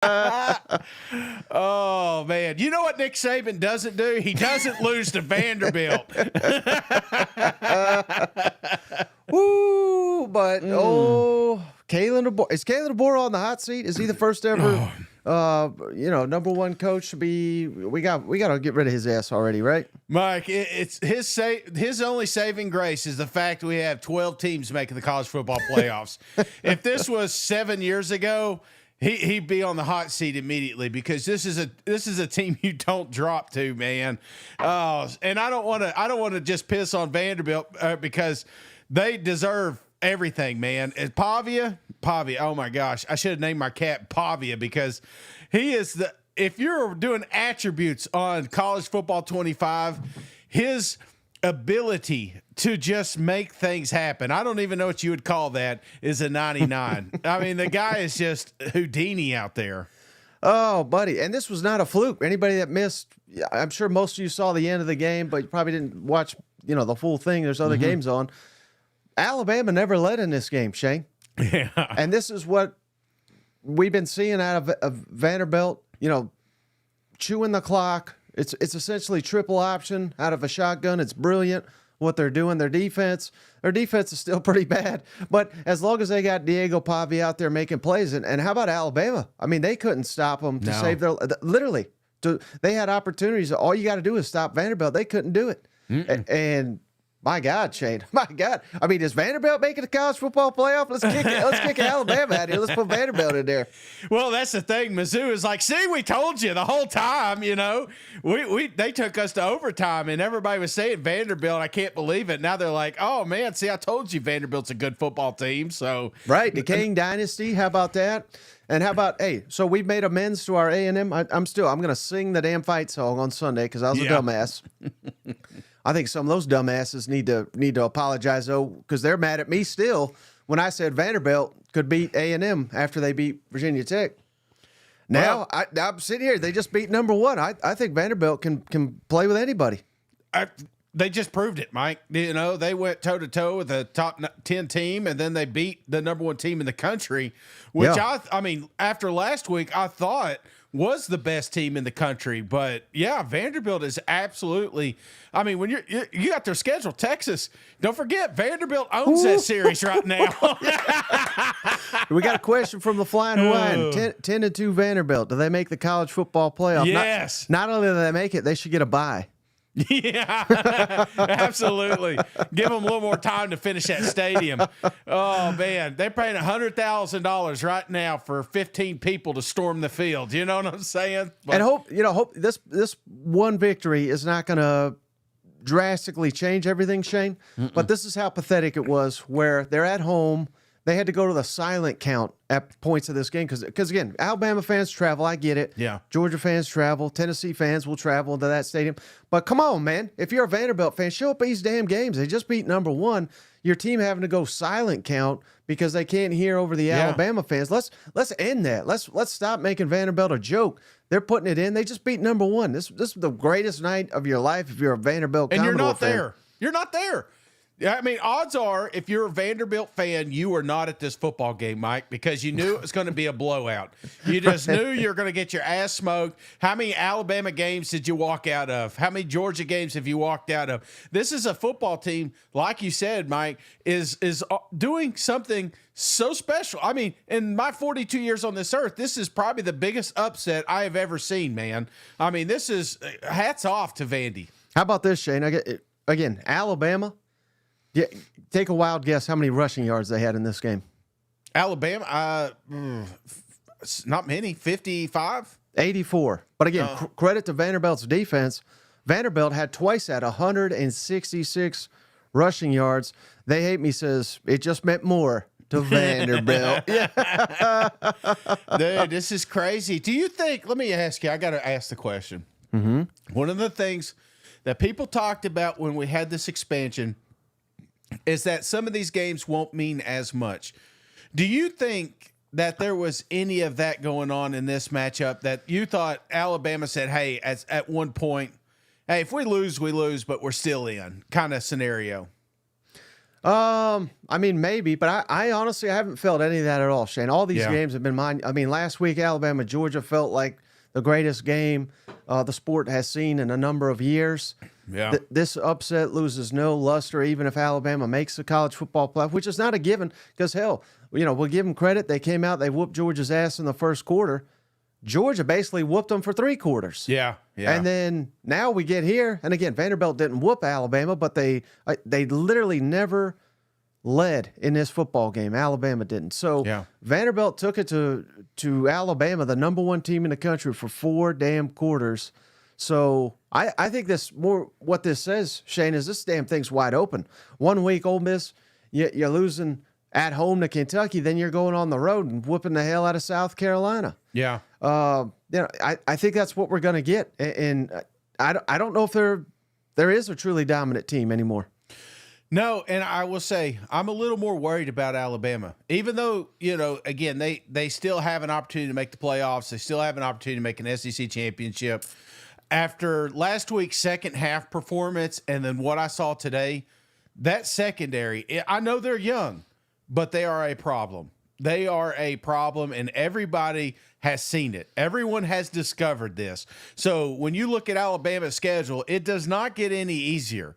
Oh, man. You know what Nick Saban doesn't do? He doesn't lose to Vanderbilt. Woo! But Kalen DeBoer, is Kalen DeBoer on the hot seat? Is he the first ever, number one coach to be? We got to get rid of his ass already, right? Mike, it's his only saving grace is the fact we have 12 teams making the college football playoffs. If this was 7 years ago, he'd be on the hot seat immediately, because this is a team you don't drop to, man. And I don't want to just piss on Vanderbilt because they deserve everything, man. And Pavia, oh my gosh, I should have named my cat Pavia, because he is if you're doing attributes on College Football 25, his ability to just make things happen, I don't even know what you would call that, is a 99. I mean, the guy is just Houdini out there. Oh, buddy. And this was not a fluke. Anybody that missed, I'm sure most of you saw the end of the game, but you probably didn't watch, the full thing. There's other games on. Alabama never led in this game, Shane. Yeah. And this is what we've been seeing out of Vanderbilt, chewing the clock. It's essentially triple option out of a shotgun. It's brilliant what they're doing. Their defense is still pretty bad. But as long as they got Diego Pavia out there making plays, and how about Alabama? I mean, they couldn't stop them to save their – literally. They had opportunities. All you got to do is stop Vanderbilt. They couldn't do it. And – my God, Shane. My God. I mean, is Vanderbilt making the college football playoff? Let's kick Alabama out here. Let's put Vanderbilt in there. Well, that's the thing. Mizzou is like, see, we told you the whole time, They took us to overtime, and everybody was saying Vanderbilt, I can't believe it. Now they're like, oh, man, see, I told you Vanderbilt's a good football team. So right, decaying dynasty. How about that? And how about, so we made amends to our A&M. I'm going to sing the damn fight song on Sunday because I was a dumbass. I think some of those dumbasses need to apologize, though, because they're mad at me still when I said Vanderbilt could beat A&M after they beat Virginia Tech. Now, I'm sitting here. They just beat number one. I think Vanderbilt can play with anybody. They just proved it, Mike. They went toe-to-toe with a top 10 team, and then they beat the number one team in the country, which I mean, after last week, I thought was the best team in the country. But, yeah, Vanderbilt is absolutely – I mean, when you got their schedule, Texas, don't forget, Vanderbilt owns that series right now. We got a question from the Flying Hawaiian. 10-2 Vanderbilt. Do they make the college football playoff? Yes. Not only do they make it, they should get a bye. Yeah, absolutely. Give them a little more time to finish that stadium. Oh, man. They're paying $100,000 right now for 15 people to storm the field. You know what I'm saying? But, and hope this one victory is not going to drastically change everything, Shane. But this is how pathetic it was, where they're at home. They had to go to the silent count at points of this game because again, Alabama fans travel. I get it. Yeah. Georgia fans travel. Tennessee fans will travel to that stadium. But come on, man. If you're a Vanderbilt fan, show up at these damn games. They just beat number one. Your team having to go silent count because they can't hear over the Alabama fans. Let's end that. Let's stop making Vanderbilt a joke. They're putting it in. They just beat number one. This is the greatest night of your life if you're a Vanderbilt and Commodore you're not fan. there. You're not there. Yeah, I mean, odds are, if you're a Vanderbilt fan, you were not at this football game, Mike, because you knew it was going to be a blowout. You just knew you were going to get your ass smoked. How many Alabama games did you walk out of? How many Georgia games have you walked out of? This is a football team, like you said, Mike, is doing something so special. I mean, in my 42 years on this earth, this is probably the biggest upset I have ever seen, man. I mean, this is hats off to Vandy. How about this, Shane? Again, Alabama. Yeah, take a wild guess how many rushing yards they had in this game. Alabama, not many, 55? 84. But again, credit to Vanderbilt's defense. Vanderbilt had twice at 166 rushing yards. They Hate Me says it just meant more to Vanderbilt. Yeah. Dude, this is crazy. Do you think, let me ask you, I got to ask the question. One of the things that people talked about when we had this expansion is that some of these games won't mean as much. Do you think that there was any of that going on in this matchup, that you thought Alabama said, hey, at one point, hey, if we lose, we lose, but we're still in kind of scenario? I mean, maybe, but I honestly I haven't felt any of that at all, Shane. All these games have been mine. I mean, last week, Alabama, Georgia felt like the greatest game the sport has seen in a number of years. Yeah. This upset loses no luster, even if Alabama makes the college football playoff, which is not a given because, hell, we'll give them credit. They came out, they whooped Georgia's ass in the first quarter. Georgia basically whooped them for 3 quarters. Yeah. And then now we get here, and again, Vanderbilt didn't whoop Alabama, but they literally never led in this football game. Alabama didn't. So Vanderbilt took it to Alabama, the number 1 team in the country, for 4 damn quarters. So I think what this says, Shane, is this damn thing's wide open. 1 week, Ole Miss, you're losing at home to Kentucky, then you're going on the road and whooping the hell out of South Carolina. Yeah. I think that's what we're going to get. And I don't know if there is a truly dominant team anymore. No, and I will say I'm a little more worried about Alabama. Even though, again, they still have an opportunity to make the playoffs. They still have an opportunity to make an SEC championship. After last week's second half performance and then what I saw today, that secondary, I know they're young, but they are a problem. They are a problem, and everybody has seen it. Everyone has discovered this. So when you look at Alabama's schedule, it does not get any easier.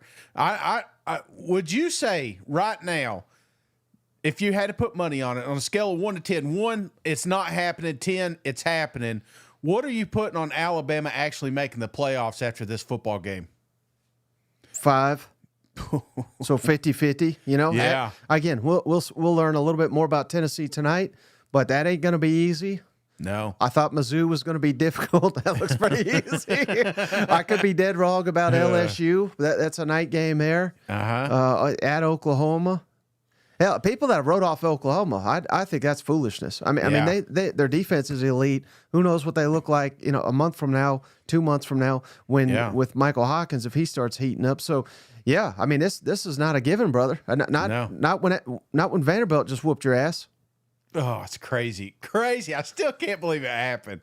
Would you say right now, if you had to put money on it, on a scale of 1 to 10, 1, it's not happening, 10, it's happening, what are you putting on Alabama actually making the playoffs after this football game? 5. So 50-50, Yeah. Again, we'll learn a little bit more about Tennessee tonight, but that ain't going to be easy. No. I thought Mizzou was going to be difficult. That looks pretty easy. I could be dead wrong about LSU. That's a night game there. At Oklahoma. Hell, people that wrote off Oklahoma, I think that's foolishness. I mean, their defense is elite. Who knows what they look like, a month from now, 2 months from now, with Michael Hawkins if he starts heating up. So, yeah, I mean, this is not a given, brother. Not when Vanderbilt just whooped your ass. Oh, it's crazy. I still can't believe it happened.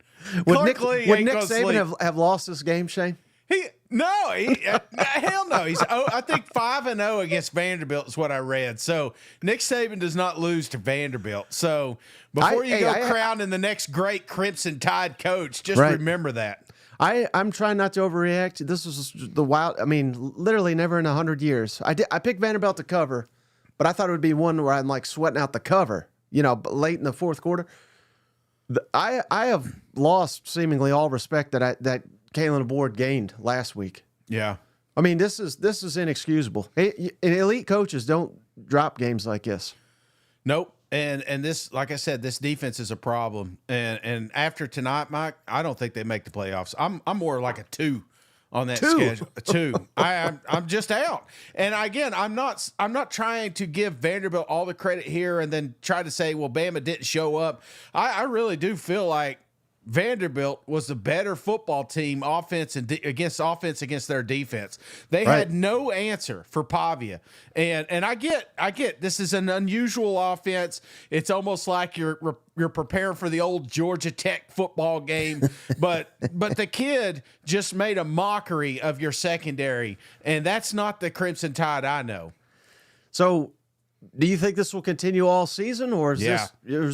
Would Nick Saban have lost this game, Shane? Hell no. He's I think 5-0 against Vanderbilt is what I read. So Nick Saban does not lose to Vanderbilt. So before you go crowning the next great Crimson Tide coach, just remember that. I'm trying not to overreact. This is the wild. I mean, literally never in 100 years. I picked Vanderbilt to cover, but I thought it would be one where I'm like sweating out the cover. Late in the fourth quarter. I have lost seemingly all respect that Kalen DeBoer gained last week. Yeah. I mean, this is inexcusable. Elite coaches don't drop games like this. Nope. And this, like I said, this defense is a problem. And after tonight, Mike, I don't think they make the playoffs. I'm more like a 2 on that schedule. 2. I'm just out. And again, I'm not trying to give Vanderbilt all the credit here and then try to say, well, Bama didn't show up. I really do feel like Vanderbilt was the better football team offense against their defense. They had no answer for Pavia. And I get this is an unusual offense. It's almost like you're preparing for the old Georgia Tech football game, but the kid just made a mockery of your secondary, and that's not the Crimson Tide I know. So do you think this will continue all season, or is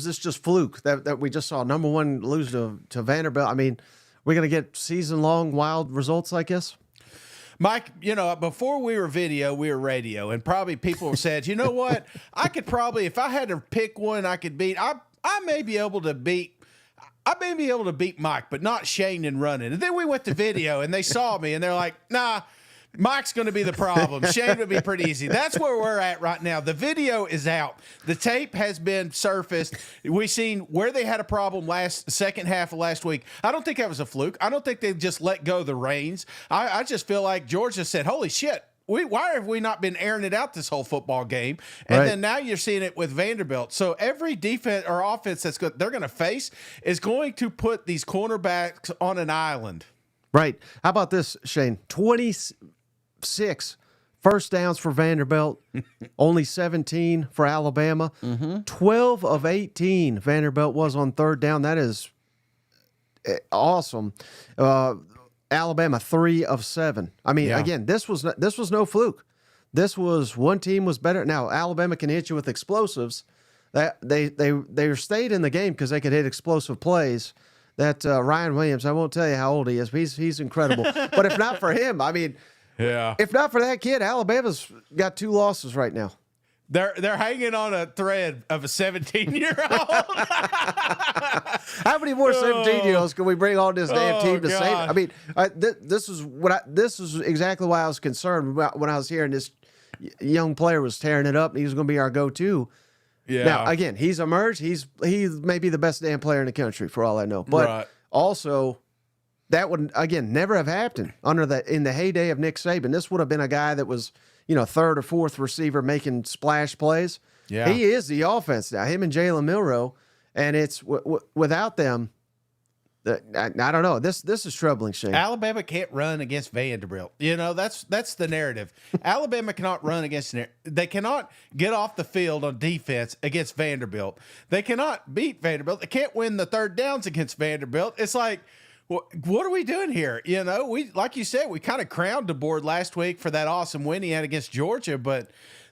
this just fluke that we just saw number 1 lose to Vanderbilt? I mean, we're going to get season-long wild results like this? Mike, before we were video, we were radio, and probably people said, you know what? I could probably, if I had to pick one I could beat, I may be able to beat Mike, but not Shane in running. And then we went to video, and they saw me, and they're like, nah, Mike's going to be the problem. Shane would be pretty easy. That's where we're at right now. The video is out. The tape has been surfaced. We've seen where they had a problem second half of last week. I don't think that was a fluke. I don't think they just let go of the reins. I just feel like Georgia said, holy shit, why have we not been airing it out this whole football game? And then now you're seeing it with Vanderbilt. So every defense or offense they're going to face is going to put these cornerbacks on an island. Right. How about this, Shane? 26 first downs for Vanderbilt, only 17 for Alabama. 12 of 18 Vanderbilt was on third down. That is awesome. Alabama 3 of 7. I mean, again, this was no fluke. this was one team was better. Now Alabama can hit you with explosives. That they stayed in the game because they could hit explosive plays. That Ryan Williams, I won't tell you how old he is, but he's incredible. But if not for him, I mean, if not for that kid, Alabama's got 2 losses right now. They're hanging on a thread of a 17-year-old. How many more 17-year-olds can we bring on this damn team to save it? I mean, this is exactly why I was concerned when I was hearing this young player was tearing it up and he was going to be our go-to. Yeah. Now, again, he's emerged. He may be the best damn player in the country for all I know. But also, that would, again, never have happened in the heyday of Nick Saban. This would have been a guy that was, third or fourth receiver making splash plays. Yeah. He is the offense now, him and Jalen Milroe. And it's without them, I don't know. This is troubling, Shane. Alabama can't run against Vanderbilt. That's the narrative. Alabama cannot run against they cannot get off the field on defense against Vanderbilt. They cannot beat Vanderbilt. They can't win the third downs against Vanderbilt. It's like, what are we doing here? We, like you said, we kind of crowned the board last week for that awesome win he had against Georgia, but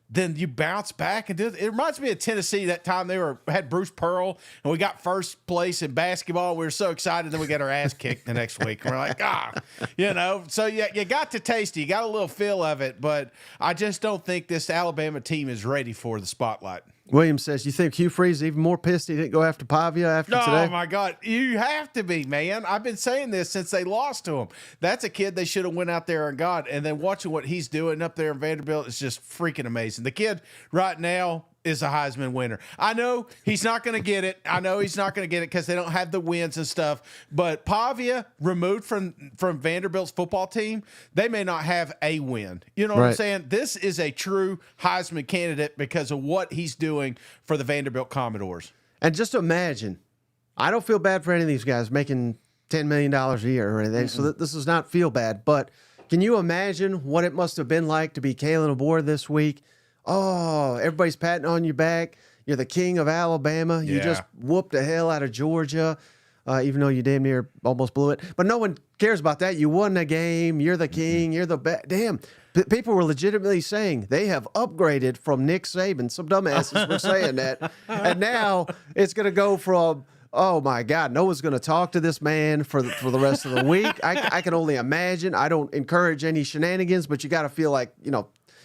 then you bounce back and do it. It reminds me of Tennessee that time they had Bruce Pearl and we got first place in basketball. We were so excited, then we got our ass kicked the next week. And we're like, So you got to taste it. You got a little feel of it, but I just don't think this Alabama team is ready for the spotlight. Williams says, you think Hugh Freeze is even more pissed he didn't go after Pavia after today? Oh, my God. You have to be, man. I've been saying this since they lost to him. That's a kid they should have went out there and got. And then watching what he's doing up there in Vanderbilt is just freaking amazing. The kid right now is a Heisman winner. I know he's not going to get it. Because they don't have the wins and stuff. But Pavia, removed from Vanderbilt's football team, they may not have a win. You know what I'm saying? This is a true Heisman candidate because of what he's doing for the Vanderbilt Commodores. And just imagine, I don't feel bad for any of these guys making $10 million a year or anything, so this does not feel bad. But can you imagine what it must have been like to be Kalen DeBoer this week? Oh, everybody's patting on your back. You're the king of Alabama. You just whooped the hell out of Georgia, even though you damn near almost blew it. But no one cares about that. You won the game. You're the king. You're the best. Damn. People were legitimately saying they have upgraded from Nick Saban. Some dumbasses were saying that. And now it's going to go from, oh, my God, no one's going to talk to this man for the rest of the week. I can only imagine. I don't encourage any shenanigans, but you got to feel like,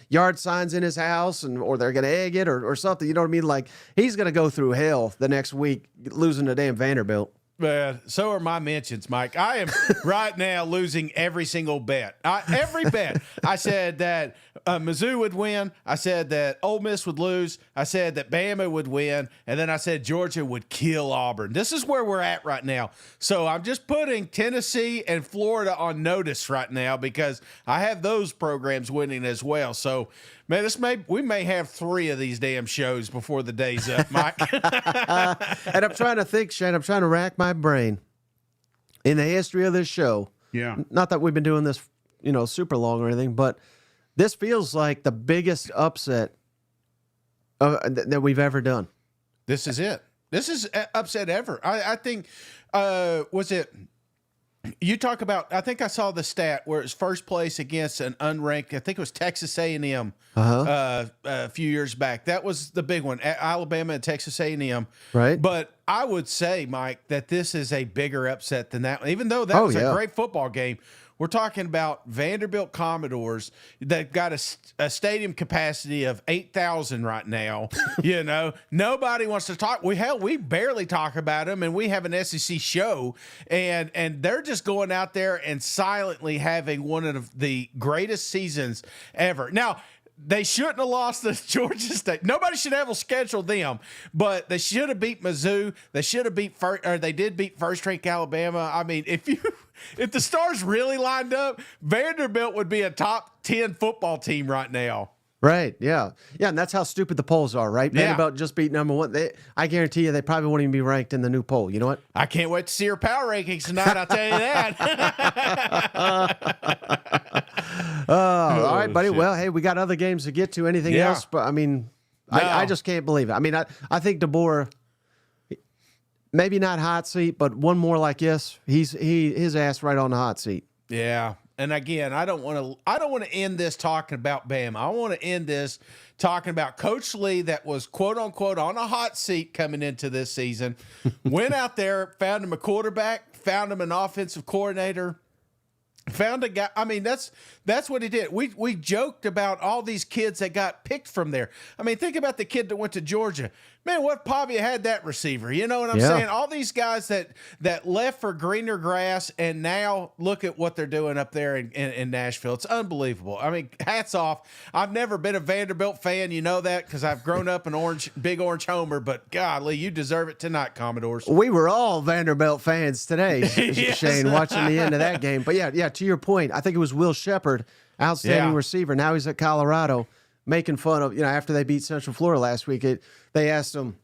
yard signs in his house or they're going to egg it or something. You know what I mean? Like, he's going to go through hell the next week losing to damn Vanderbilt. Man, so are my mentions, Mike. I am right now losing every single bet. Every bet. I said that Mizzou would win. I said that Ole Miss would lose. I said that Bama would win. And then I said Georgia would kill Auburn. This is where we're at right now. So I'm just putting Tennessee and Florida on notice right now because I have those programs winning as well. So, man, we may have 3 of these damn shows before the day's up, Mike. And I'm trying to think, Shane, I'm trying to rack my brain in the history of this show. Yeah. Not that we've been doing this, super long or anything, but this feels like the biggest upset that we've ever done. This is it. This is upset ever. I think, was it... You talk about, I think I saw the stat where it's first place against an unranked, I think it was Texas A&M a few years back. That was the big one, Alabama and Texas A&M. Right. But I would say, Mike, that this is a bigger upset than that one. Even though that was a great football game, we're talking about Vanderbilt Commodores that got a stadium capacity of 8,000 right now. Nobody wants to talk. We barely talk about them, and we have an SEC show, and they're just going out there and silently having one of the greatest seasons ever. Now, they shouldn't have lost to Georgia State. Nobody should ever schedule them, but they should have beat Mizzou. They should have beat they did beat first-ranked Alabama. I mean, if the stars really lined up, Vanderbilt would be a top 10 football team right now. Right, yeah. Yeah, and that's how stupid the polls are, right? Vanderbilt just beat number 1. I guarantee you they probably won't even be ranked in the new poll. You know what? I can't wait to see your power rankings tonight, I'll tell you that. All right, buddy. Shit. Well, hey, we got other games to get to. Anything else? But, I mean, I just can't believe it. I mean, I think DeBoer, maybe not hot seat, but one more like this, his ass right on the hot seat. Yeah, And again, I don't want to end this talking about Bama. I want to end this talking about Coach Lee, that was quote unquote on a hot seat coming into this season. Went out there, found him a quarterback, found him an offensive coordinator. Found a guy. I mean, that's what he did. We joked about all these kids that got picked from there. I mean, think about the kid that went to Georgia. Man, what Pavia had that receiver? You know what I'm saying? All these guys that left for greener grass, and now look at what they're doing up there in Nashville. It's unbelievable. I mean, hats off. I've never been a Vanderbilt fan, you know that, because I've grown up an big orange homer. But golly, you deserve it tonight, Commodores. We were all Vanderbilt fans today, Yes. Shane, watching the end of that game. But yeah, to your point, I think it was Will Shepard, outstanding receiver. Now he's at Colorado, making fun of, after they beat Central Florida last week. They asked him,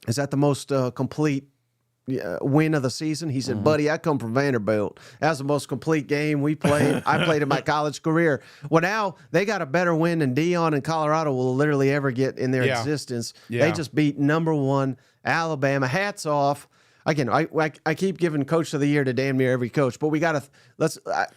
is that the most complete win of the season? He said, buddy, I come from Vanderbilt. That was the most complete game we played. I played in my college career. Well, now they got a better win than Dion and Colorado will literally ever get in their existence. Yeah. They just beat #1 Alabama. Hats off. Again, I keep giving Coach of the Year to damn near every coach, but we got to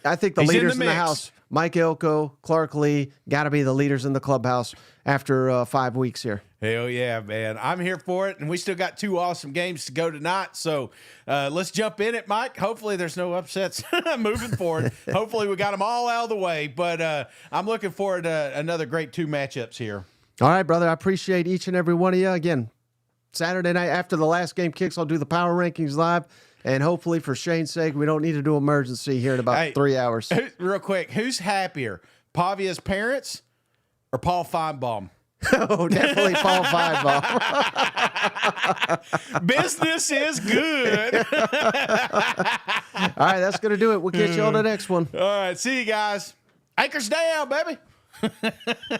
I think the leaders in the house, Mike Elko, Clark Lee, got to be the leaders in the clubhouse after 5 weeks here. Hell yeah, man. I'm here for it, and we still got 2 awesome games to go tonight, so let's jump in it, Mike. Hopefully there's no upsets moving forward. Hopefully we got them all out of the way, but I'm looking forward to another great 2 matchups here. All right, brother. I appreciate each and every one of you. Again, Saturday night after the last game kicks, I'll do the power rankings live, and hopefully for Shane's sake, we don't need to do emergency here in about 3 hours. Real quick, who's happier, Pavia's parents or Paul Feinbaum? Oh, definitely Paul Feinbaum. Business is good. All right, that's going to do it. We'll catch you on the next one. All right, see you guys. Anchors down, baby.